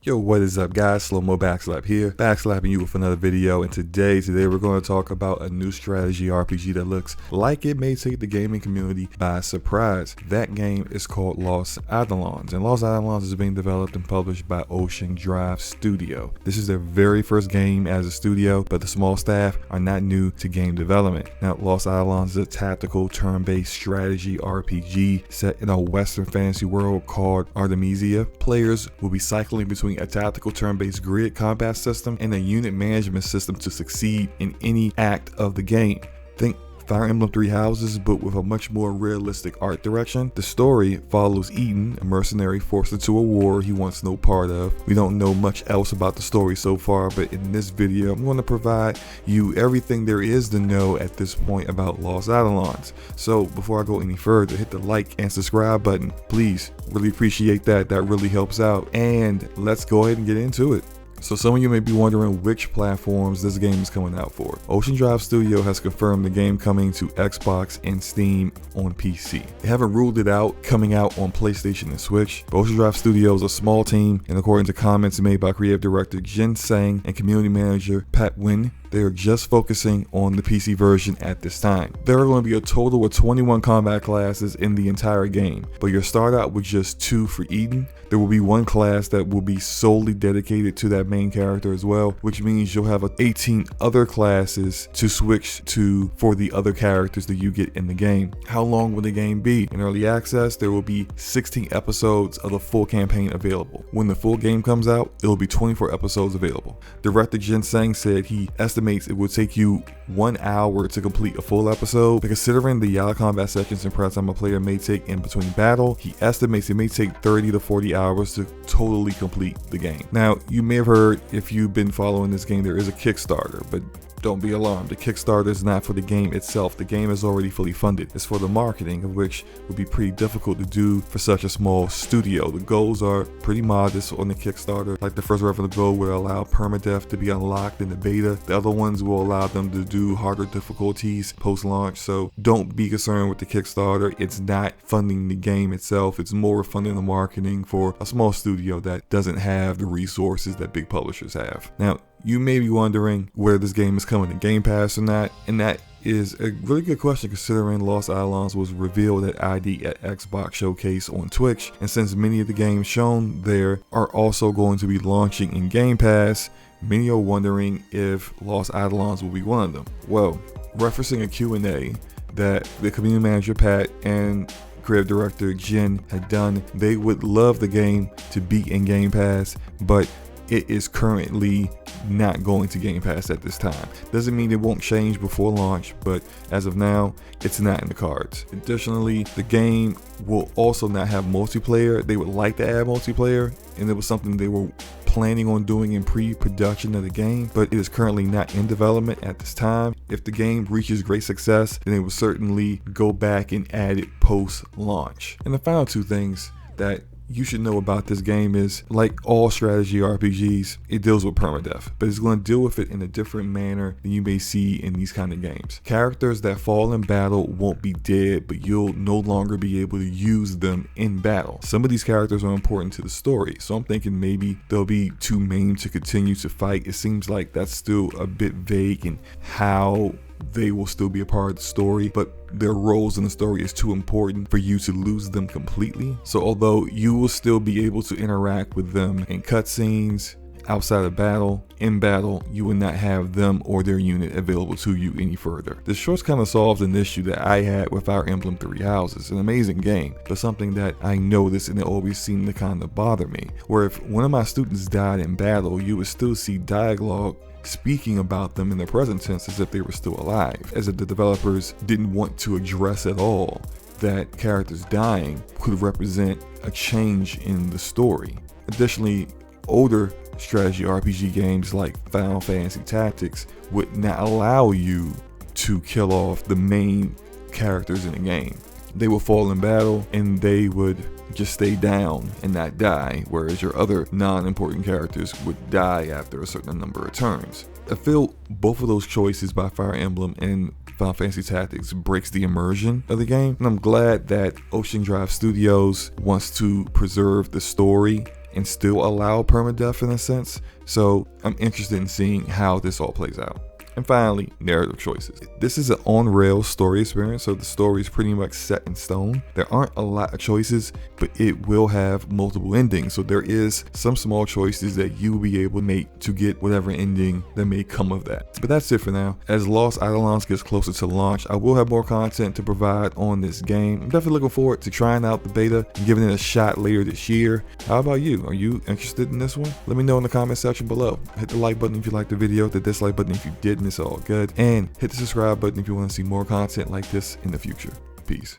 Yo, what is up guys, Slow-Mo Backslap here, backslapping you with another video, and today we're going to talk about a new strategy RPG that looks like it may take the gaming community by surprise. That game is called Lost Eidolons, and Lost Eidolons is being developed and published by Ocean Drive Studio. This is their very first game as a studio, but the small staff are not new to game development. Now, Lost Eidolons is a tactical turn-based strategy RPG set in a western fantasy world called Artemisia. Players will be cycling between a tactical turn-based grid combat system and a unit management system to succeed in any act of the game. Think Fire Emblem Three Houses, but with a much more realistic art direction. The story follows Eden, a mercenary forced into a war he wants no part of. We don't know much else about the story so far, but in this video I'm going to provide you everything there is to know at this point about Lost Eidolons. So before I go any further, hit the like and subscribe button, please. Really appreciate that. That really helps out. And let's go ahead and get into it. So some of you may be wondering which platforms this game is coming out for. Ocean Drive Studio has confirmed the game coming to Xbox and Steam on PC. They haven't ruled it out coming out on PlayStation and Switch, but Ocean Drive Studio is a small team, and according to comments made by creative director Jin Sang and community manager Pat Wynn, they are just focusing on the PC version at this time. There are going to be a total of 21 combat classes in the entire game, but you'll start out with just 2 for Eden. There will be 1 class that will be solely dedicated to that main character as well, which means you'll have 18 other classes to switch to for the other characters that you get in the game. How long will the game be? In early access, there will be 16 episodes of the full campaign available. When the full game comes out, it will be 24 episodes available. Director Jin Sang said he estimates it will take you 1 hour to complete a full episode, but considering the combat sections and prep time a player may take in between battle, he estimates it may take 30 to 40 hours to totally complete the game. Now, you may have heard, if you've been following this game, there is a Kickstarter, but don't be alarmed. The Kickstarter is not for the game itself. The game is already fully funded. It's for the marketing, of which would be pretty difficult to do for such a small studio. The goals are pretty modest on the Kickstarter. Like the first revenue goal would allow permadeath to be unlocked in the beta. The other ones will allow them to do harder difficulties post-launch. So don't be concerned with the Kickstarter. It's not funding the game itself. It's more funding the marketing for a small studio that doesn't have the resources that big publishers have. Now, you may be wondering where this game is coming to Game Pass or not, and that is a really good question considering Lost Eidolons was revealed at ID Xbox Showcase on Twitch, and since many of the games shown there are also going to be launching in Game Pass, many are wondering if Lost Eidolons will be one of them. Well, referencing a Q&A that the community manager Pat and creative director Jin had done, they would love the game to be in Game Pass, but it is currently not going to Game Pass at this time. Doesn't mean it won't change before launch, but as of now, it's not in the cards. Additionally, the game will also not have multiplayer. They would like to add multiplayer, and it was something they were planning on doing in pre-production of the game, but it is currently not in development at this time. If the game reaches great success, then they will certainly go back and add it post-launch. And the final 2 things that you should know about this game is, like all strategy RPGs, it deals with permadeath, but it's going to deal with it in a different manner than you may see in these kind of games. Characters that fall in battle won't be dead, but you'll no longer be able to use them in battle. Some of these characters are important to the story, so I'm thinking maybe they'll be too maimed to continue to fight. It seems like that's still a bit vague in how they will still be a part of the story, but their roles in the story is too important for you to lose them completely. So although you will still be able to interact with them in cutscenes, outside of battle, in battle, you will not have them or their unit available to you any further. This choice kind of solves an issue that I had with Fire Emblem Three Houses, an amazing game, but something that I noticed and it always seemed to kind of bother me, where if one of my students died in battle, you would still see dialogue speaking about them in the present tense as if they were still alive, as if the developers didn't want to address at all that characters dying could represent a change in the story. Additionally, older strategy RPG games like Final Fantasy Tactics would not allow you to kill off the main characters in the game. They will fall in battle and they would just stay down and not die, whereas your other non-important characters would die after a certain number of turns. I feel both of those choices by Fire Emblem and Final Fantasy Tactics breaks the immersion of the game, and I'm glad that Ocean Drive Studios wants to preserve the story and still allow permadeath in a sense. So I'm interested in seeing how this all plays out. And finally, narrative choices. This is an on-rails story experience, so the story is pretty much set in stone. There aren't a lot of choices, but it will have multiple endings. So there is some small choices that you will be able to make to get whatever ending that may come of that. But that's it for now. As Lost Eidolons gets closer to launch, I will have more content to provide on this game. I'm definitely looking forward to trying out the beta and giving it a shot later this year. How about you? Are you interested in this one? Let me know in the comment section below. Hit the like button if you liked the video, the dislike button if you didn't. It's all good. And hit the subscribe button if you want to see more content like this in the future. Peace.